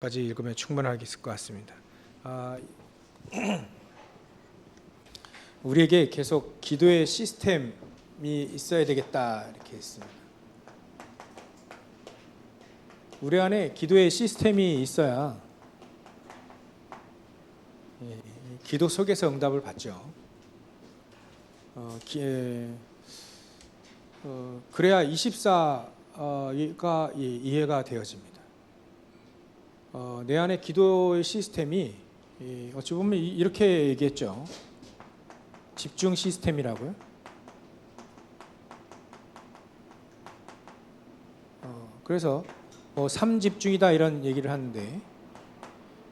까지 읽으면 충분하겠을 것 같습니다. 우리에게 계속 기도의 시스템이 있어야 되겠다 이렇게 했습니다. 우리 안에 기도의 시스템이 있어야 기도 속에서 응답을 받죠. 그래야 24가 이해가 되어집니다. 내 안에 기도의 시스템이 어찌 보면 이렇게 얘기했죠. 집중 시스템이라고요. 그래서 3집중이다 이런 얘기를 하는데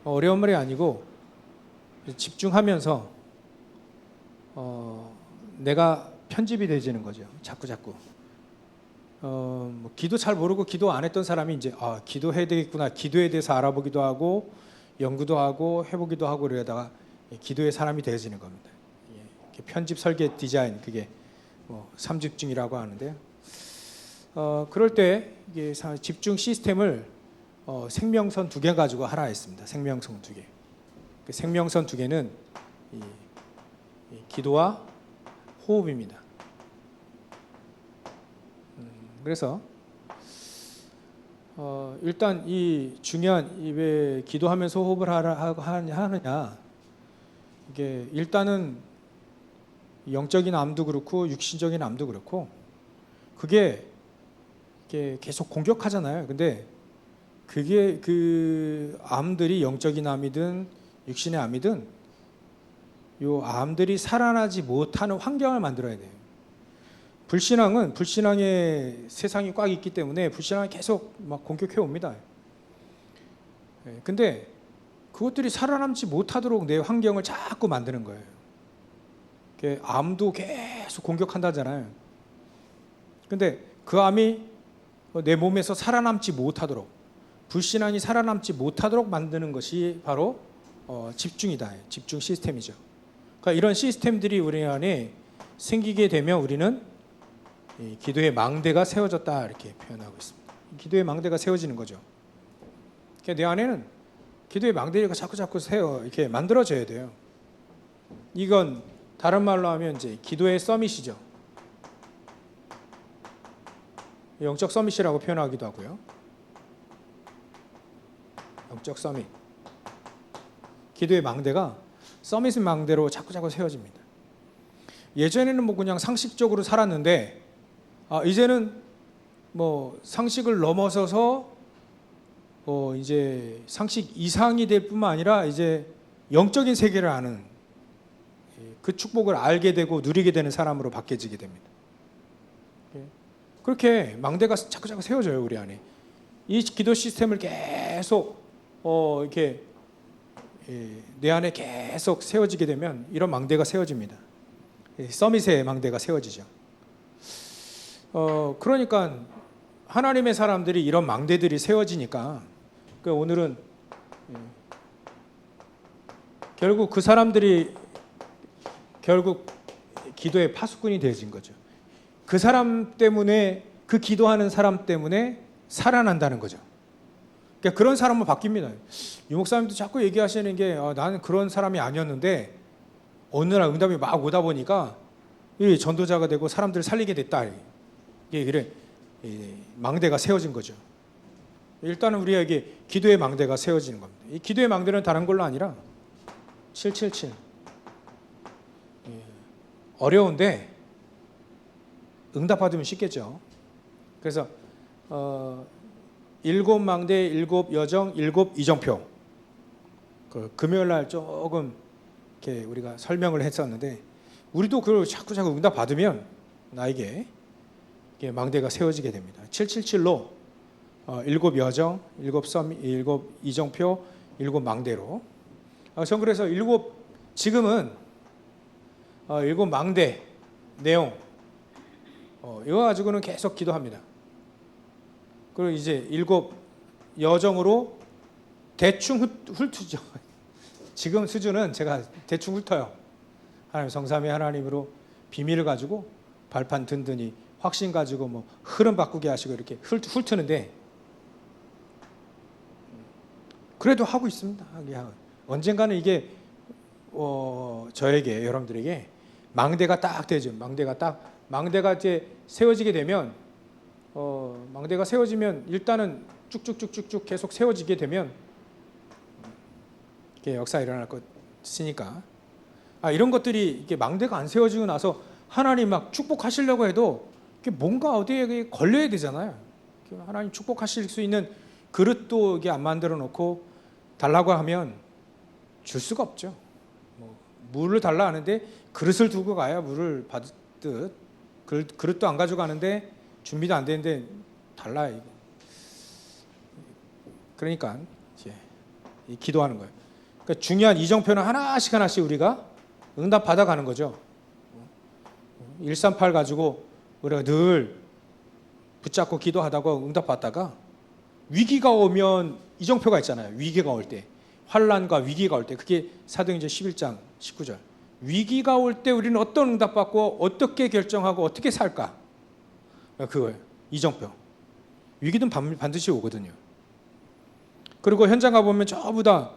어려운 말이 아니고 집중하면서 내가 편집이 되지는 거죠. 자꾸. 기도 잘 모르고 기도 안 했던 사람이 이제 기도해야 되겠구나, 기도에 대해서 알아보기도 하고 연구도 하고 해보기도 하고 그러다가 기도의 사람이 되어지는 겁니다. 편집, 설계, 디자인, 그게 3집중이라고 하는데요. 그럴 때 이게 집중 시스템을 생명선 2개 가지고 하라 했습니다. 생명선 2개. 그 생명선 2개는 기도와 호흡입니다. 그래서 일단 이 중요한 왜 기도하면서 호흡을 하느냐, 이게 일단은 영적인 암도 그렇고 육신적인 암도 그렇고 그게 계속 공격하잖아요. 근데 그게 그 암들이 영적인 암이든 육신의 암이든 요 암들이 살아나지 못하는 환경을 만들어야 돼요. 불신앙은 불신앙의 세상이 꽉 있기 때문에 불신앙이 계속 막 공격해 옵니다. 근데 그것들이 살아남지 못하도록 내 환경을 자꾸 만드는 거예요. 암도 계속 공격한다잖아요. 근데 그 암이 내 몸에서 살아남지 못하도록, 불신앙이 살아남지 못하도록 만드는 것이 바로 집중이다. 집중 시스템이죠. 그러니까 이런 시스템들이 우리 안에 생기게 되면 우리는 기도의 망대가 세워졌다 이렇게 표현하고 있습니다. 기도의 망대가 세워지는 거죠. 그러니까 내 안에는 기도의 망대가 자꾸 이렇게 만들어져야 돼요. 이건 다른 말로 하면 이제 기도의 서밋이죠. 영적 서밋이라고 표현하기도 하고요. 영적 서밋. 기도의 망대가 서밋의 망대로 자꾸 세워집니다. 예전에는 그냥 상식적으로 살았는데 이제는 상식을 넘어서서 이제 상식 이상이 될 뿐만 아니라 이제 영적인 세계를 아는, 그 축복을 알게 되고 누리게 되는 사람으로 바뀌어지게 됩니다. 그렇게 망대가 자꾸 세워져요. 우리 안에 이 기도 시스템을 계속 이렇게 내 안에 계속 세워지게 되면 이런 망대가 세워집니다. 서밋의 망대가 세워지죠. 그러니까 하나님의 사람들이 이런 망대들이 세워지니까 오늘은 결국 그 사람들이 기도의 파수꾼이 되어진 거죠. 그 사람 때문에, 그 기도하는 사람 때문에 살아난다는 거죠. 그러니까 그런 사람은 바뀝니다. 유 목사님도 자꾸 얘기하시는 게 나는 그런 사람이 아니었는데 어느 날 응답이 막 오다 보니까 전도자가 되고 사람들을 살리게 됐다. 이게 그래 망대가 세워진 거죠. 일단은 우리에게 기도의 망대가 세워지는 겁니다. 이 기도의 망대는 다른 걸로 아니라 777. 어려운데 응답받으면 쉽겠죠. 그래서 7망대, 7여정, 7이정표. 금요일 날 조금 이렇게 우리가 설명을 했었는데 우리도 그걸 자꾸 응답 받으면 나에게 망대가 세워지게 됩니다. 777로 7여정, 7이정표, 7망대로. 전 그래서 지금은 7망대 내용 이거 가지고는 계속 기도합니다. 그리고 이제 7여정으로 대충 훑죠. 지금 수준은 제가 대충 훑어요. 하나님 성삼위 하나님으로 비밀을 가지고 발판 든든히 확신 가지고 흐름 바꾸게 하시고 이렇게 훑는데 그래도 하고 있습니다. 언젠가는 이게 저에게, 여러분들에게 망대가 딱 되죠. 망대가 이제 세워지게 되면 망대가 세워지면 일단은 쭉쭉쭉쭉쭉 계속 세워지게 되면 이게 역사 일어날 것이니까 이런 것들이 이게 망대가 안 세워지고 나서 하나님 막 축복하시려고 해도 이게 뭔가 어디에 걸려야 되잖아요. 하나님 축복하실 수 있는 그릇도 이게 안 만들어 놓고 달라고 하면 줄 수가 없죠. 물을 달라 하는데 그릇을 두고 가야 물을 받듯 그릇도 안 가져가는데 준비도 안 되는데 달라 이거. 그러니까 이제 기도하는 거예요. 그러니까 중요한 이정표는 하나씩 우리가 응답 받아가는 거죠. 138 가지고 우리가 늘 붙잡고 기도하다가 응답 받다가 위기가 오면 이정표가 있잖아요. 위기가 올 때, 환난과 위기가 올 때, 그게 사도행전 11장 19절. 위기가 올 때 우리는 어떤 응답 받고 어떻게 결정하고 어떻게 살까? 그거예요. 이정표. 위기는 반드시 오거든요. 그리고 현장 가보면 전부 다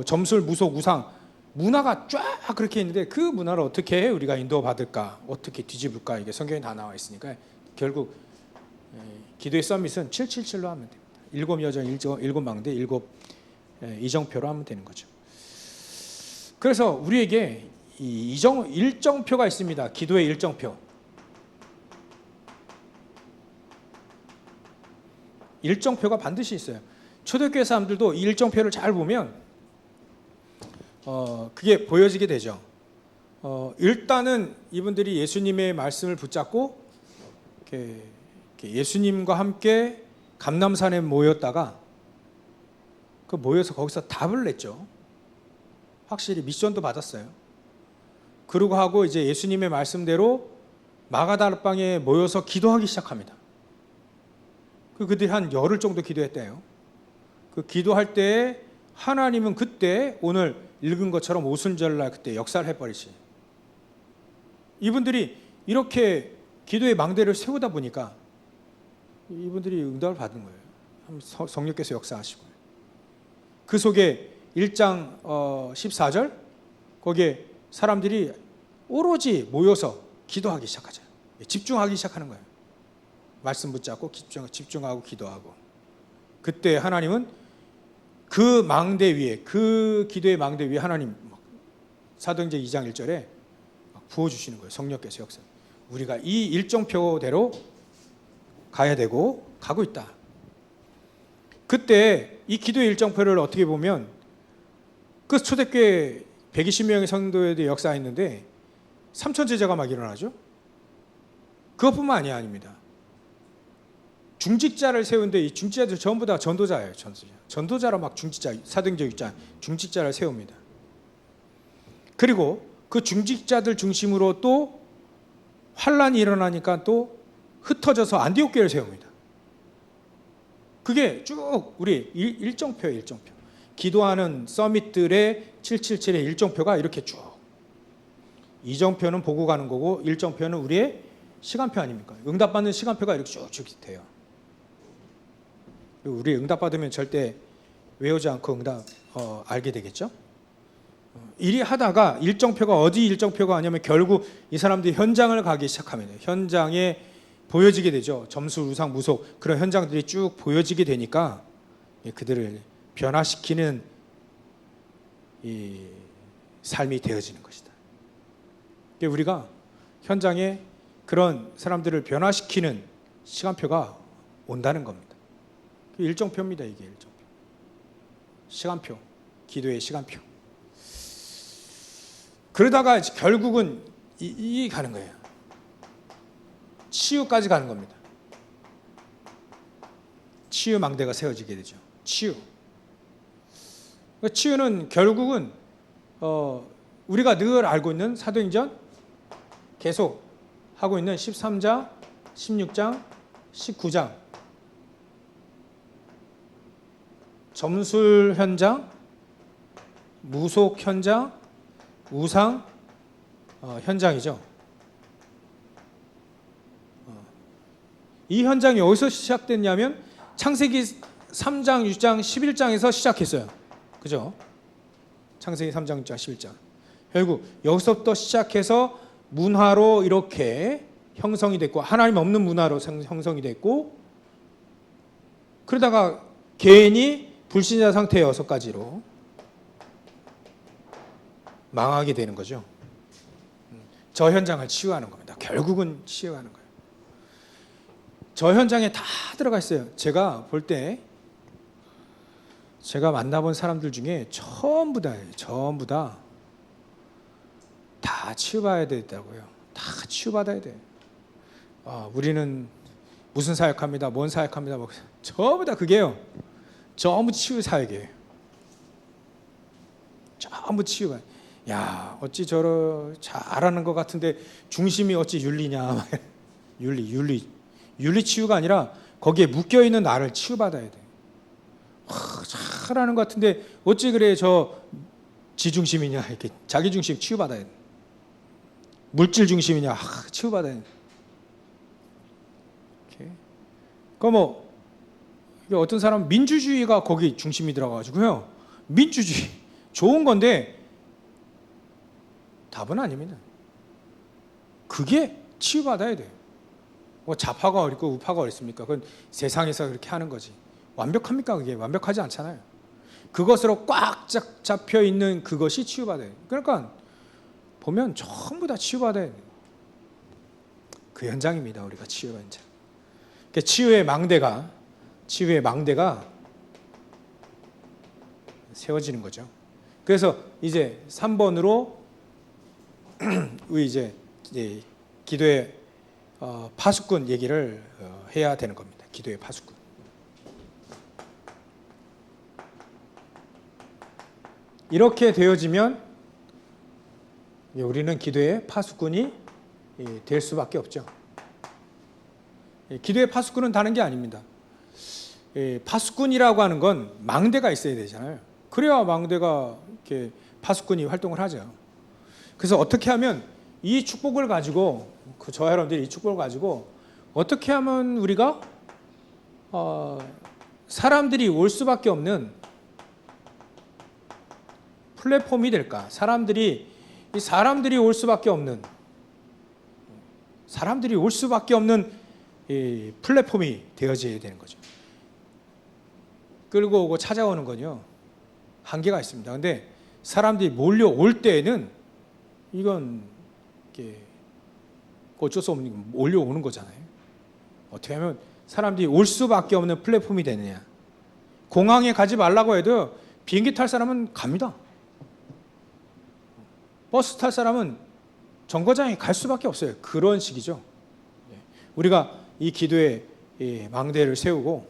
점술, 무속, 우상, 문화가 쫙 그렇게 있는데 그 문화를 어떻게 우리가 인도받을까? 어떻게 뒤집을까? 이게 성경에 다 나와 있으니까 결국 기도의 서밋은 777로 하면 됩니다. 7 여정, 7 망대, 7 이정표로 하면 되는 거죠. 그래서 우리에게 일정표가 있습니다. 기도의 일정표. 일정표가 반드시 있어요. 초대교회 사람들도 이 일정표를 잘 보면 그게 보여지게 되죠. 일단은 이분들이 예수님의 말씀을 붙잡고 이렇게 예수님과 함께 감람산에 모였다가 모여서 거기서 답을 냈죠. 확실히 미션도 받았어요. 그러고 하고 이제 예수님의 말씀대로 마가다락방에 모여서 기도하기 시작합니다. 그들이 한 열흘 정도 기도했대요. 그 기도할 때 하나님은 그때 오늘 읽은 것처럼 오순절날 그때 역사를 해버리시. 이분들이 이렇게 기도의 망대를 세우다 보니까 이분들이 응답을 받은 거예요. 성령께서 역사하시고 그 속에 1장 14절 거기에 사람들이 오로지 모여서 기도하기 시작하죠. 집중하기 시작하는 거예요. 말씀 붙잡고 집중하고 기도하고 그때 하나님은 그 망대 위에 그 기도의 망대 위에 하나님 사도행전 2장 1절에 부어주시는 거예요. 성령께서 역사. 우리가 이 일정표대로 가야 되고 가고 있다. 그때 이 기도의 일정표를 어떻게 보면 그 초대교회 120명의 성도들이 역사했는데 3천 제자가 막 일어나죠. 그것뿐만 아닙니다. 중직자를 세우는데 이 중직자들 전부 다 전도자예요. 전도자로 막 중직자, 사도행전 6장 중직자를 세웁니다. 그리고 그 중직자들 중심으로 또 환란이 일어나니까 또 흩어져서 안디옥 교회를 세웁니다. 그게 쭉 우리 일정표예요. 일정표. 기도하는 서밋들의 777의 일정표가 이렇게 쭉. 이정표는 보고 가는 거고 일정표는 우리의 시간표 아닙니까? 응답받는 시간표가 이렇게 쭉쭉 돼요. 우리 응답받으면 절대 외우지 않고 응답 알게 되겠죠? 이리 하다가 일정표가 어디 일정표가 아니면 결국 이 사람들이 현장을 가기 시작합니다. 현장에 보여지게 되죠. 점술, 우상, 무속 그런 현장들이 쭉 보여지게 되니까 그들을 변화시키는 이 삶이 되어지는 것이다. 우리가 현장에 그런 사람들을 변화시키는 시간표가 온다는 겁니다. 일정표입니다. 이게 일정표. 시간표. 기도의 시간표. 그러다가 결국은 이 가는 거예요. 치유까지 가는 겁니다. 치유 망대가 세워지게 되죠. 치유는 결국은 우리가 늘 알고 있는 사도행전 계속 하고 있는 13장, 16장, 19장 점술 현장, 무속 현장, 우상 현장이죠. 이 현장이 어디서 시작됐냐면 창세기 3장, 6장, 11장에서 시작했어요. 그죠? 창세기 3장, 6장, 11장. 결국 여기서부터 시작해서 문화로 이렇게 형성이 됐고, 하나님 없는 문화로 형성이 됐고, 그러다가 개인이 불신자 상태의 6가지로 망하게 되는 거죠. 저 현장을 치유하는 겁니다. 결국은 치유하는 거예요. 저 현장에 다 들어가 있어요. 제가 볼 때 제가 만나본 사람들 중에 전부 다 치유받아야 되더라고요. 다 치유받아야 돼. 우리는 무슨 사역합니다. 뭔 사역합니다. 전부 다 그게요. 전부 치유 사역이에요. 전부 치유가. 야, 어찌 잘하는 것 같은데 중심이 어찌 윤리냐. 윤리 치유가 아니라 거기에 묶여 있는 나를 치유받아야 돼. 잘하는 것 같은데 어찌 그래 저 지중심이냐, 이렇게 자기 중심 치유받아야 돼. 물질 중심이냐, 치유받아야 돼. 뭐 어떤 사람은 민주주의가 거기 중심이 들어가가지고요. 민주주의 좋은 건데 답은 아닙니다. 그게 치유받아야 돼요. 뭐 좌파가 어렵고 우파가 어렵습니까? 그건 세상에서 그렇게 하는 거지. 완벽합니까? 그게 완벽하지 않잖아요. 그것으로 꽉 잡혀 있는 그것이 치유받아야 돼요. 그러니까 보면 전부 다 치유받아야 돼요. 그 현장입니다. 우리가 치유 현장. 치유의 망대가 세워지는 거죠. 그래서 이제 3번으로 이제 기도의 파수꾼 얘기를 해야 되는 겁니다. 기도의 파수꾼. 이렇게 되어지면 우리는 기도의 파수꾼이 될 수밖에 없죠. 기도의 파수꾼은 다른 게 아닙니다. 파수꾼이라고 하는 건 망대가 있어야 되잖아요. 그래야 망대가 이렇게 파수꾼이 활동을 하죠. 그래서 어떻게 하면 이 축복을 가지고 저와 여러분들이 이 축복을 가지고 어떻게 하면 우리가 사람들이 올 수밖에 없는 플랫폼이 될까? 사람들이 올 수밖에 없는 이 플랫폼이 되어져야 되는 거죠. 끌고 오고 찾아오는 건요 한계가 있습니다. 근데 사람들이 몰려올 때에는 이건 어쩔 수 없는 몰려오는 거잖아요. 어떻게 하면 사람들이 올 수밖에 없는 플랫폼이 되느냐. 공항에 가지 말라고 해도 비행기 탈 사람은 갑니다. 버스 탈 사람은 정거장에 갈 수밖에 없어요. 그런 식이죠. 우리가 이 기도의 망대를 세우고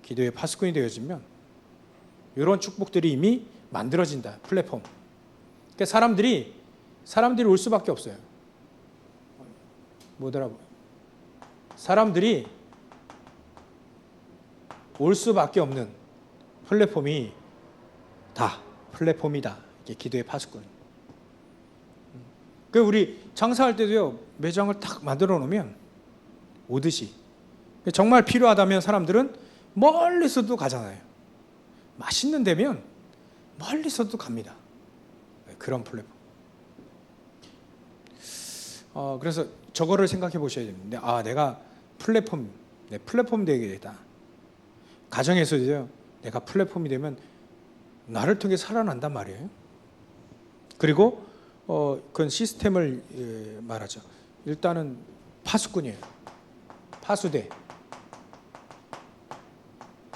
기도의 파수꾼이 되어지면 이런 축복들이 이미 만들어진다. 플랫폼. 그러니까 사람들이 올 수밖에 없어요. 뭐더라고요. 사람들이 올 수밖에 없는 플랫폼이 플랫폼이다. 이게 기도의 파수꾼. 그 우리 장사할 때도요 매장을 딱 만들어 놓으면 오듯이 정말 필요하다면 사람들은 멀리서도 가잖아요. 맛있는 데면 멀리서도 갑니다. 그런 플랫폼. 그래서 저거를 생각해 보셔야 됩니다. 내가 플랫폼 되겠다. 가정에서도요 내가 플랫폼이 되면 나를 통해 살아난단 말이에요. 그리고 그건 시스템을 말하죠. 일단은 파수꾼이에요.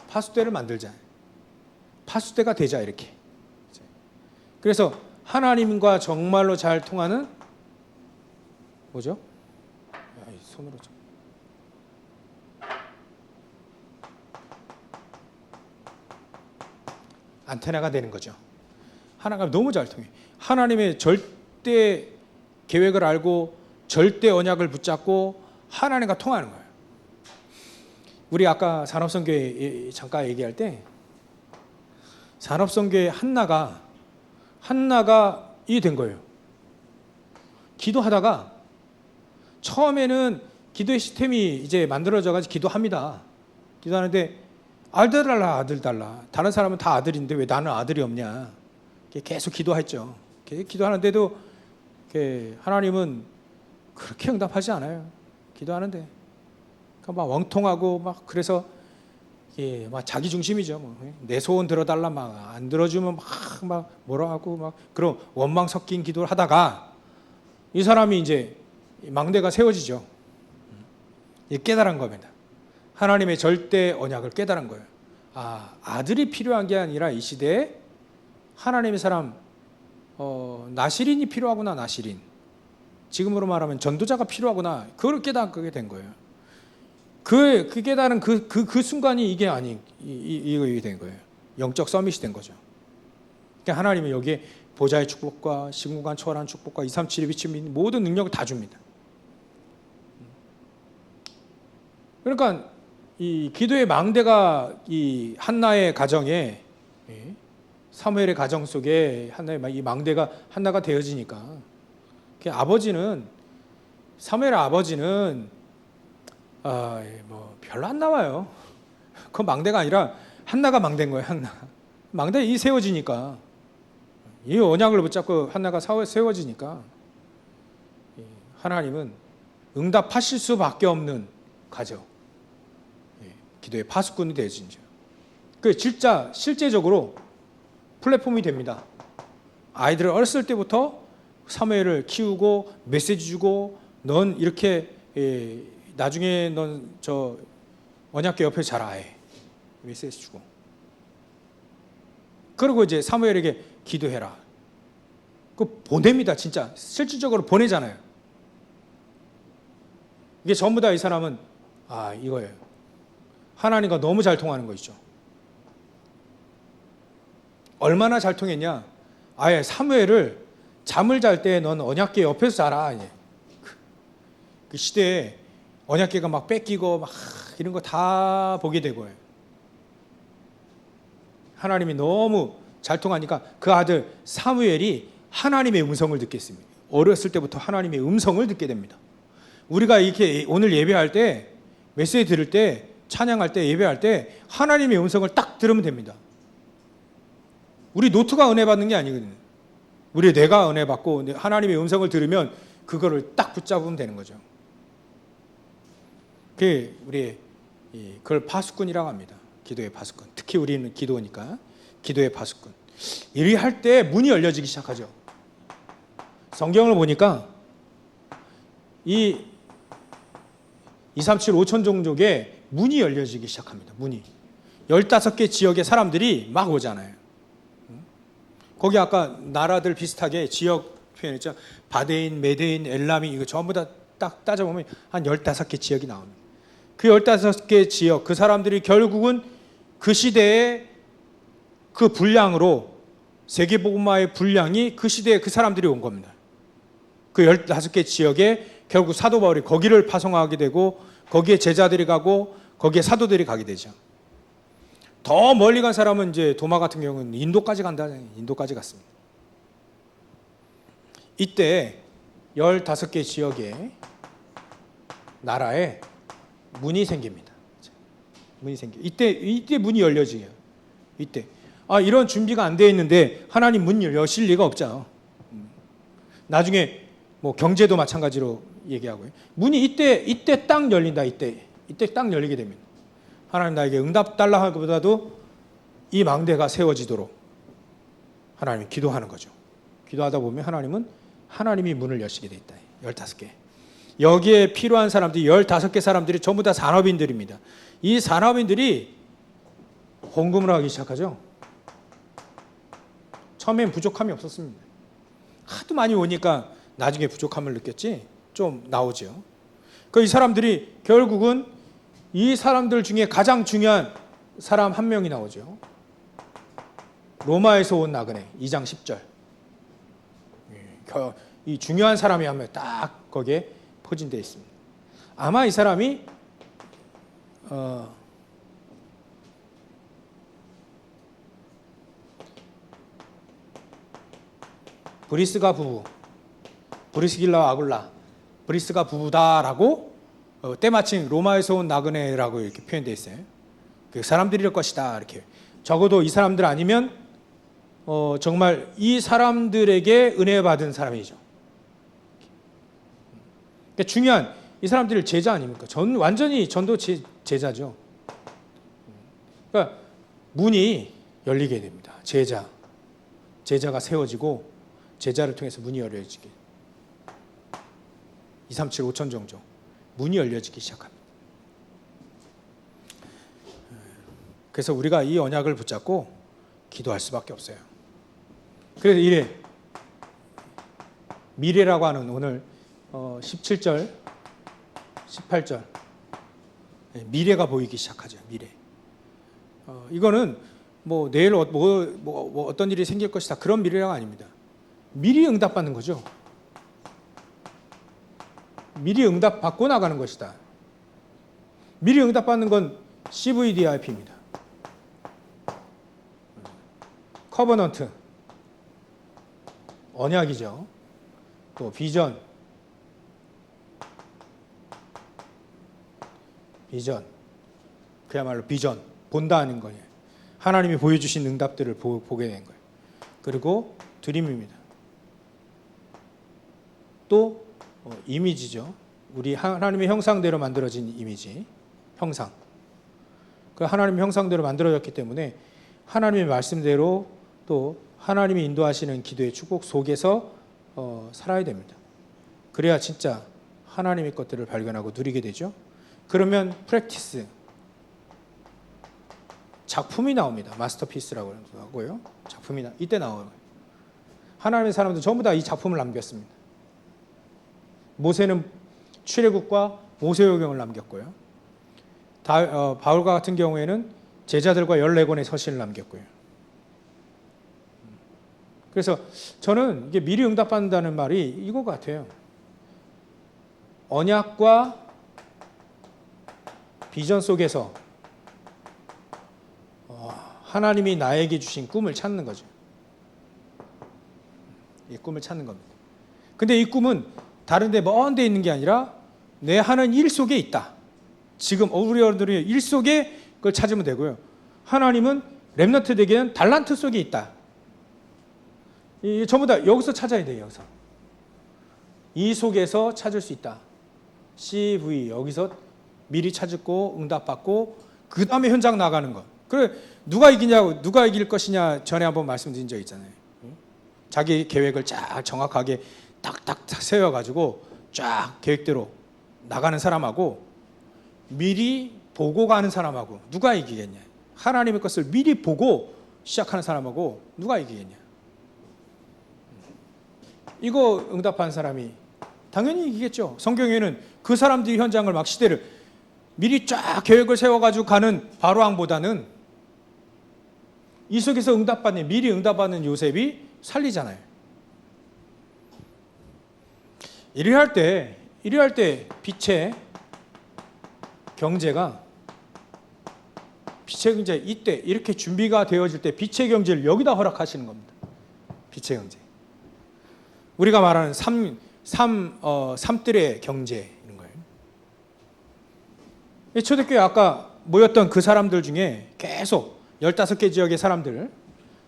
파수대를 만들자. 파수대가 되자 이렇게. 그래서 하나님과 정말로 잘 통하는 뭐죠? 손으로 좀. 안테나가 되는 거죠. 하나가 너무 잘 통해. 하나님의 절대 계획을 알고 절대 언약을 붙잡고 하나님과 통하는 거예요. 우리 아까 산업선교회 잠깐 얘기할 때 산업선교회 한나가 이 된 거예요. 기도하다가 처음에는 기도의 시스템이 이제 만들어져 가지고 기도합니다. 기도하는데 아들 달라, 아들 달라. 다른 사람은 다 아들인데 왜 나는 아들이 없냐. 계속 기도했죠. 기도하는데도 하나님은 그렇게 응답하지 않아요. 기도하는데. 그러니까 막 원통하고 막 그래서 막 자기 중심이죠. 내 소원 들어달라 막 안 들어주면 막 뭐라 하고 막 그런 원망 섞인 기도를 하다가 이 사람이 이제 망대가 세워지죠. 깨달은 겁니다. 하나님의 절대 언약을 깨달은 거예요. 아들이 필요한 게 아니라 이 시대에 하나님의 사람 나시린이 필요하구나. 나시린. 지금으로 말하면 전도자가 필요하구나. 그걸 깨닫게 된 거예요. 그 깨달은 그 순간이 이게 이게 된 거예요. 영적 서밋이 된 거죠. 그러니까 하나님은 여기에 보좌의 축복과 시공간 초월한 축복과 237의 비춤 모든 능력을 다 줍니다. 그러니까 이 기도의 망대가 이 한나의 가정에 사무엘의 가정 속에 한나의 이 망대가 한나가 되어지니까 아버지는 사무엘의 아버지는 뭐 별로 안 나와요. 그 망대가 아니라 한나가 망대인 거예요. 한나 망대 이 세워지니까 이 언약을 붙잡고 한나가 세워지니까 하나님은 응답하실 수밖에 없는 가정. 기도의 파수꾼이 되어진죠. 그 진짜 실제적으로 플랫폼이 됩니다. 아이들을 어렸을 때부터 사무엘을 키우고 메시지 주고 넌 이렇게 나중에 넌 저 언약궤 옆에 자라 해 메시지 주고 그리고 이제 사무엘에게 기도해라. 그 보냅니다. 진짜 실질적으로 보내잖아요. 이게 전부 다 이 사람은 이거예요. 하나님과 너무 잘 통하는 거 있죠. 얼마나 잘 통했냐? 아예 사무엘을 잠을 잘 때 넌 언약궤 옆에서 자라. 그 시대에 언약궤가 막 뺏기고 막 이런 거 다 보게 되고요. 하나님이 너무 잘 통하니까 그 아들 사무엘이 하나님의 음성을 듣겠습니다. 어렸을 때부터 하나님의 음성을 듣게 됩니다. 우리가 이렇게 오늘 예배할 때 메시지 들을 때 찬양할 때 예배할 때 하나님의 음성을 딱 들으면 됩니다. 우리 노트가 은혜 받는 게 아니거든요. 우리 내가 은혜 받고 하나님의 음성을 들으면 그거를 딱 붙잡으면 되는 거죠. 그걸 파수꾼이라고 합니다. 기도의 파수꾼. 특히 우리는 기도니까 기도의 파수꾼. 이리 할 때 문이 열려지기 시작하죠. 성경을 보니까 이 237 5천 종족에 문이 열려지기 시작합니다. 문이 15개 지역의 사람들이 막 오잖아요. 거기 아까 나라들 비슷하게 지역 표현했죠. 바데인, 메데인, 엘람이 이거 전부 다 딱 따져보면 한 15개 지역이 나옵니다. 그 15개 지역 그 사람들이 결국은 그 시대에 그 분량으로 세계복음화의 분량이 그 시대에 그 사람들이 온 겁니다. 그 15개 지역에 결국 사도 바울이 거기를 파송하게 되고 거기에 제자들이 가고 거기에 사도들이 가게 되죠. 더 멀리 간 사람은 이제 도마 같은 경우는 인도까지 간다. 인도까지 갔습니다. 이때 15개 지역의 나라에 문이 생깁니다. 문이 생겨. 이때 문이 열려지요. 이때 이런 준비가 안 돼 있는데 하나님 문 여실 리가 없죠. 나중에 뭐 경제도 마찬가지로 얘기하고요. 문이 이때 딱 열린다. 이때 딱 열리게 됩니다. 하나님 나에게 응답 달라 하기보다도 이 망대가 세워지도록 하나님이 기도하는 거죠. 기도하다 보면 하나님이 문을 여시게 돼 있다. 15개. 여기에 필요한 사람들이 15개 사람들이 전부 다 산업인들입니다. 이 산업인들이 헌금을 하기 시작하죠. 처음엔 부족함이 없었습니다. 하도 많이 오니까 나중에 부족함을 느꼈지 좀 나오죠. 이 사람들이 결국은 이 사람들 중에 가장 중요한 사람 한 명이 나오죠. 로마에서 온 나그네 2장 10절. 이 중요한 사람이 한 명 딱 거기에 포진되어 있습니다. 아마 이 사람이 브리스가 부부, 브리스길라와 아굴라, 브리스가 부부다라고 때마침 로마에서 온 나그네라고 이렇게 표현되어 있어요. 그 사람들일 것이다. 이렇게 적어도 이 사람들 아니면 정말 이 사람들에게 은혜 받은 사람이죠. 그러니까 중요한 이 사람들을 제자 아닙니까? 완전히 전도 제자죠. 그러니까 문이 열리게 됩니다. 제자가 세워지고 제자를 통해서 문이 열려지게 2, 3, 7, 5천 정도 문이 열려지기 시작합니다. 그래서 우리가 이 언약을 붙잡고 기도할 수밖에 없어요. 그래서 이래 미래라고 하는 오늘 17절 18절 미래가 보이기 시작하죠. 미래. 이거는 뭐 내일 어떤 일이 생길 것이다 그런 미래가 아닙니다. 미리 응답받는 거죠. 미리 응답받고 나가는 것이다. 미리 응답받는 건 CVDIP입니다. 커버넌트 언약이죠. 또 비전 그야말로 비전 본다는 거예요. 하나님이 보여주신 응답들을 보게 된 거예요. 그리고 드림입니다. 또 이미지죠. 우리 하나님의 형상대로 만들어진 이미지, 형상. 그 하나님의 형상대로 만들어졌기 때문에 하나님의 말씀대로 또 하나님이 인도하시는 기도의 축복 속에서 살아야 됩니다. 그래야 진짜 하나님의 것들을 발견하고 누리게 되죠. 그러면 프랙티스, 작품이 나옵니다. 마스터피스라고 하고요. 작품이 이때 나와요. 하나님의 사람들 전부 다 이 작품을 남겼습니다. 모세는 출애굽과 모세오경을 남겼고요. 바울과 같은 경우에는 제자들과 14권의 서신을 남겼고요. 그래서 저는 이게 미리 응답받는다는 말이 이거 같아요. 언약과 비전 속에서 하나님이 나에게 주신 꿈을 찾는 거죠. 이 꿈을 찾는 겁니다. 근데 이 꿈은 다른 데 먼 데 있는 게 아니라 내 하는 일 속에 있다. 지금 우리 어른들이 일 속에 그걸 찾으면 되고요. 하나님은 렘넌트에게는 달란트 속에 있다. 이 전부 다 여기서 찾아야 돼요. 여기서. 이 속에서 찾을 수 있다. CV 여기서 미리 찾고 응답받고 그 다음에 현장 나가는 것. 그래 누가 이길 것이냐 전에 한번 말씀드린 적 있잖아요. 자기 계획을 쫙 정확하게 딱딱 세워가지고 쫙 계획대로 나가는 사람하고 미리 보고 가는 사람하고 누가 이기겠냐. 하나님의 것을 미리 보고 시작하는 사람하고 누가 이기겠냐. 이거 응답한 사람이 당연히 이기겠죠. 성경에는 그 사람들이 현장을 막 시대를 미리 쫙 계획을 세워가지고 가는 바로왕보다는 이 속에서 미리 응답받는 요셉이 살리잖아요. 일을 할 때 빛의 경제 이때 이렇게 준비가 되어질 때 빛의 경제를 여기다 허락하시는 겁니다. 빛의 경제. 우리가 말하는 삼뜰의 경제 이런 거예요. 초대교회 아까 모였던 그 사람들 중에 계속 15개 지역의 사람들,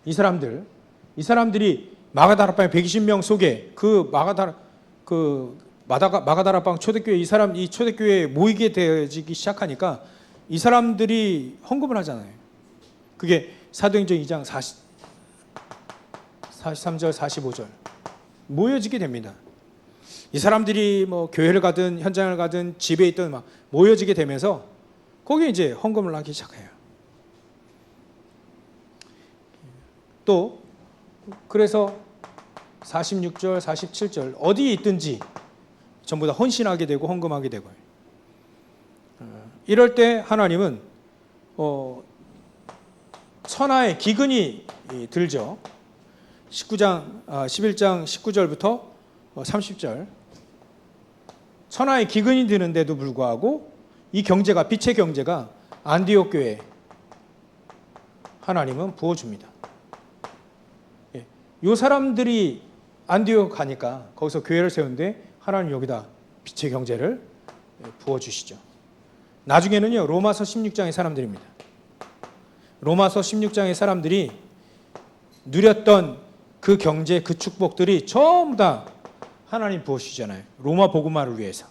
이 사람들이 마가다락방 120명 속에 마가다락방 초대교회 이 초대교회에 모이게 되어지기 시작하니까 이 사람들이 헌금을 하잖아요. 그게 사도행전 2장 43절 45절 모여지게 됩니다. 이 사람들이 뭐 교회를 가든 현장을 가든 집에 있든 막 모여지게 되면서 거기에 이제 헌금을 하기 시작해요. 또 그래서 46절, 47절 어디에 있든지 전부 다 헌신하게 되고 헌금하게 되고요. 이럴 때 하나님은 천하의 기근이 들죠. 11장 19절부터 30절 천하의 기근이 드는데도 불구하고 이 경제가 빛의 경제가 안디옥 교회에 하나님은 부어줍니다. 이 사람들이 안디옥 가니까 거기서 교회를 세우는데 하나님 여기다 빛의 경제를 부어주시죠. 나중에는요 로마서 16장의 사람들입니다. 로마서 16장의 사람들이 누렸던 그 경제, 그 축복들이 전부 다 하나님 부어주시잖아요. 로마 복음화를 위해서.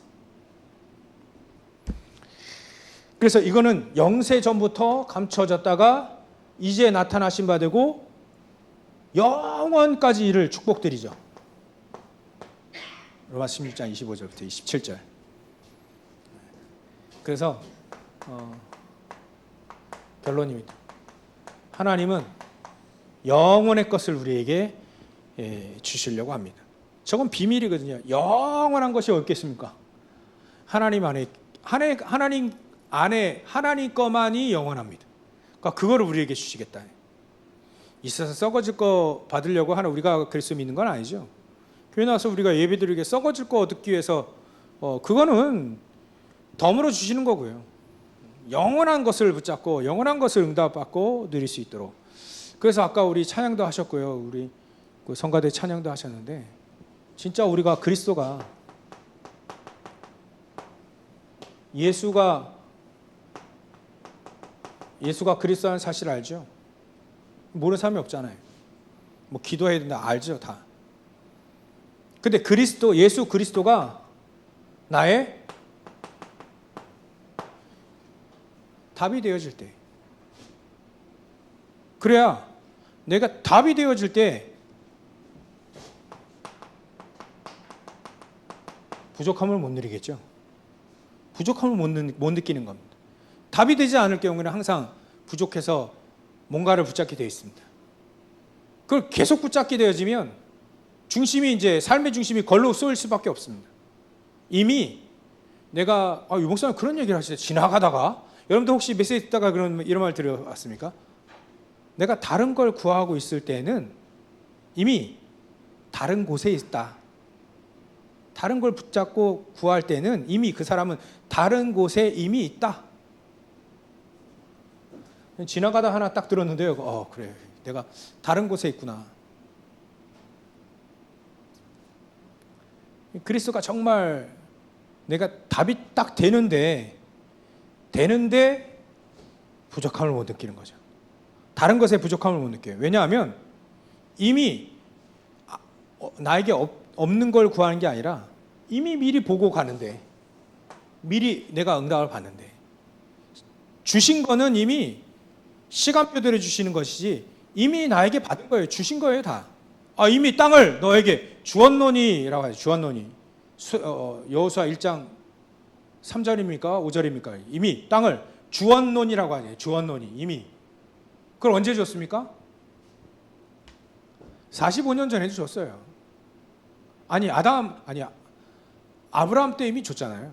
그래서 이거는 영세 전부터 감춰졌다가 이제 나타나신 바 되고 영원까지 이를 축복들이죠. 로마 16장 25절부터 27절. 그래서 결론입니다. 하나님은 영원의 것을 우리에게 주시려고 합니다. 저건 비밀이거든요. 영원한 것이 어딨겠습니까? 하나님 안에 하나님 것만이 영원합니다. 그러니까 그거를 우리에게 주시겠다. 있어서 썩어질 거 받으려고 하는 우리가 그리스도 믿는 건 아니죠. 교회 나와서 우리가 예배드리게 썩어질 거 얻기 위해서 그거는 덤으로 주시는 거고요. 영원한 것을 붙잡고 영원한 것을 응답받고 누릴 수 있도록. 그래서 아까 우리 찬양도 하셨고요. 우리 그 성가대 찬양도 하셨는데 진짜 우리가 그리스도가 예수가 그리스도라는 사실 알죠? 모르는 사람이 없잖아요. 뭐 기도해야 된다 알죠 다. 근데 예수 그리스도가 나의 답이 되어질 때, 그래야 내가 답이 되어질 때 부족함을 못 누리겠죠. 부족함을 못 느끼는 겁니다. 답이 되지 않을 경우에는 항상 부족해서 뭔가를 붙잡게 되어 있습니다. 그걸 계속 붙잡게 되어지면 중심이 이제 삶의 중심이 걸로 쏠 수밖에 없습니다. 이미 내가 유 목사님 그런 얘기를 하시죠. 지나가다가 여러분들 혹시 메시지 듣다가 이런 말 들어봤습니까? 내가 다른 걸 구하고 있을 때는 이미 다른 곳에 있다. 다른 걸 붙잡고 구할 때는 이미 그 사람은 다른 곳에 이미 있다. 지나가다 하나 딱 들었는데요. 그래. 내가 다른 곳에 있구나. 그리스도가 정말 내가 답이 딱 되는데 부족함을 못 느끼는 거죠. 다른 것에 부족함을 못 느껴요. 왜냐하면 이미 나에게 없는 걸 구하는 게 아니라 이미 미리 보고 가는데, 미리 내가 응답을 받는데, 주신 거는 이미 시간표대로 주시는 것이지 이미 나에게 받은 거예요. 주신 거예요 다. 이미 땅을 너에게 주었노니라고 하죠. 주었노니. 여호수아 1장 3절입니까? 5절입니까? 이미 땅을 주었노니라고 하죠. 주었노니. 이미. 그걸 언제 줬습니까? 45년 전에도 줬어요. 아브라함 때 이미 줬잖아요.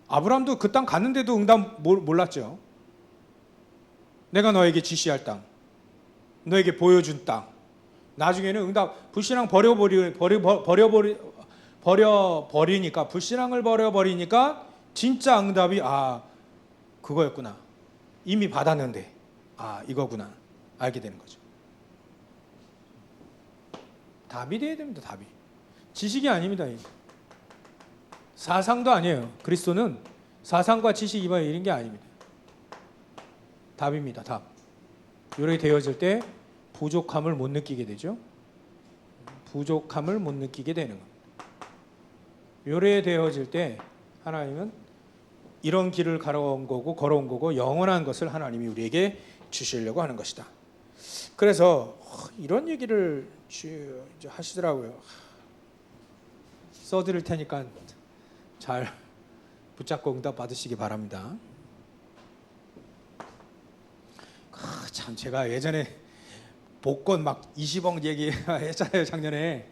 아브라함도 그 땅 갔는데도 응답 몰랐죠. 내가 너에게 지시할 땅, 너에게 보여준 땅. 나중에는 응답, 불신앙 버려버리니까, 불신앙을 버려버리니까 진짜 응답이 그거였구나. 이미 받았는데 이거구나. 알게 되는 거죠. 답이 돼야 됩니다. 답이. 지식이 아닙니다. 사상도 아니에요. 그리스도는 사상과 지식 이런 게 아닙니다. 답입니다. 답. 이렇게 되어질 때 부족함을 못 느끼게 되죠. 부족함을 못 느끼게 되는 겁니다. 요래 되어질 때 하나님은 이런 길을 걸어온 거고 영원한 것을 하나님이 우리에게 주시려고 하는 것이다. 그래서 이런 얘기를 하시더라고요. 써드릴 테니까 잘 붙잡고 응답 받으시기 바랍니다. 참 제가 예전에 복권 막 20억 얘기했잖아요. 작년에.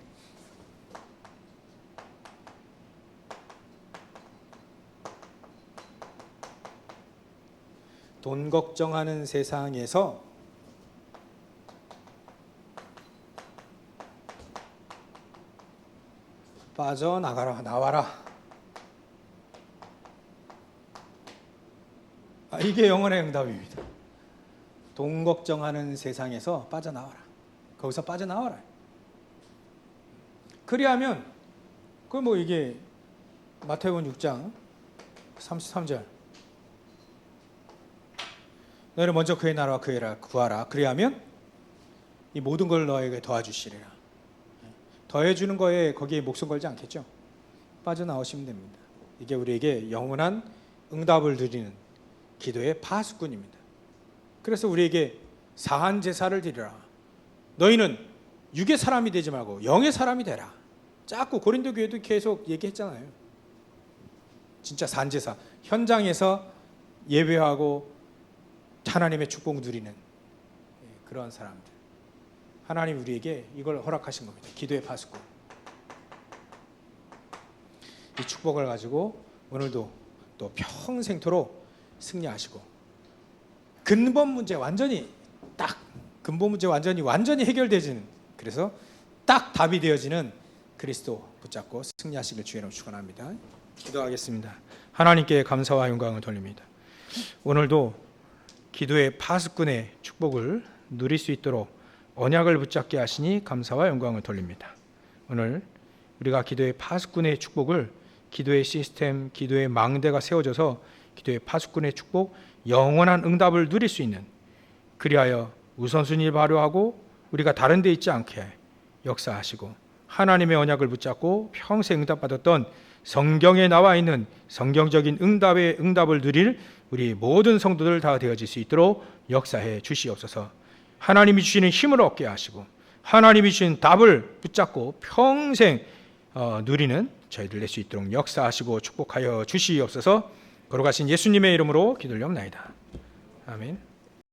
돈 걱정하는 세상에서 나와라. 이게 영혼의 응답입니다. 돈 걱정하는 세상에서 빠져나와라. 거기서 빠져나와라. 그리하면 이게 마태복음 6장 33절. 너희는 먼저 그의 나라와 그의 나라 구하라. 그리하면 이 모든 걸 너에게 도와주시리라. 더해주는 거에 거기에 목숨 걸지 않겠죠? 빠져나오시면 됩니다. 이게 우리에게 영원한 응답을 드리는 기도의 파수꾼입니다. 그래서 우리에게 사한 제사를 드리라. 너희는 육의 사람이 되지 말고 영의 사람이 되라. 자꾸 고린도 교회도 계속 얘기했잖아요. 진짜 산제사, 현장에서 예배하고 하나님의 축복 누리는 그런 사람들. 하나님 우리에게 이걸 허락하신 겁니다. 기도의 파수꾼. 이 축복을 가지고 오늘도 또 평생토록 승리하시고 근본 문제 완전히 해결되지는, 그래서 딱 답이 되어지는 그리스도 붙잡고 승리하시길 주의 이름으로 축원합니다. 기도하겠습니다. 하나님께 감사와 영광을 돌립니다. 오늘도 기도의 파수꾼의 축복을 누릴 수 있도록 언약을 붙잡게 하시니 감사와 영광을 돌립니다. 오늘 우리가 기도의 파수꾼의 축복을, 기도의 시스템, 기도의 망대가 세워져서 기도의 파수꾼의 축복, 영원한 응답을 누릴 수 있는, 그리하여 우선순위를 발휘하고 우리가 다른 데 있지 않게 역사하시고 하나님의 언약을 붙잡고 평생 응답받았던 성경에 나와 있는 성경적인 응답을 누릴 우리 모든 성도들 다 되어질 수 있도록 역사해 주시옵소서. 하나님이 주시는 힘을 얻게 하시고 하나님이 주신 답을 붙잡고 평생 누리는 저희들 될 수 있도록 역사하시고 축복하여 주시옵소서. 걸어가신 예수님의 이름으로 기도를 옵나이다. 아멘.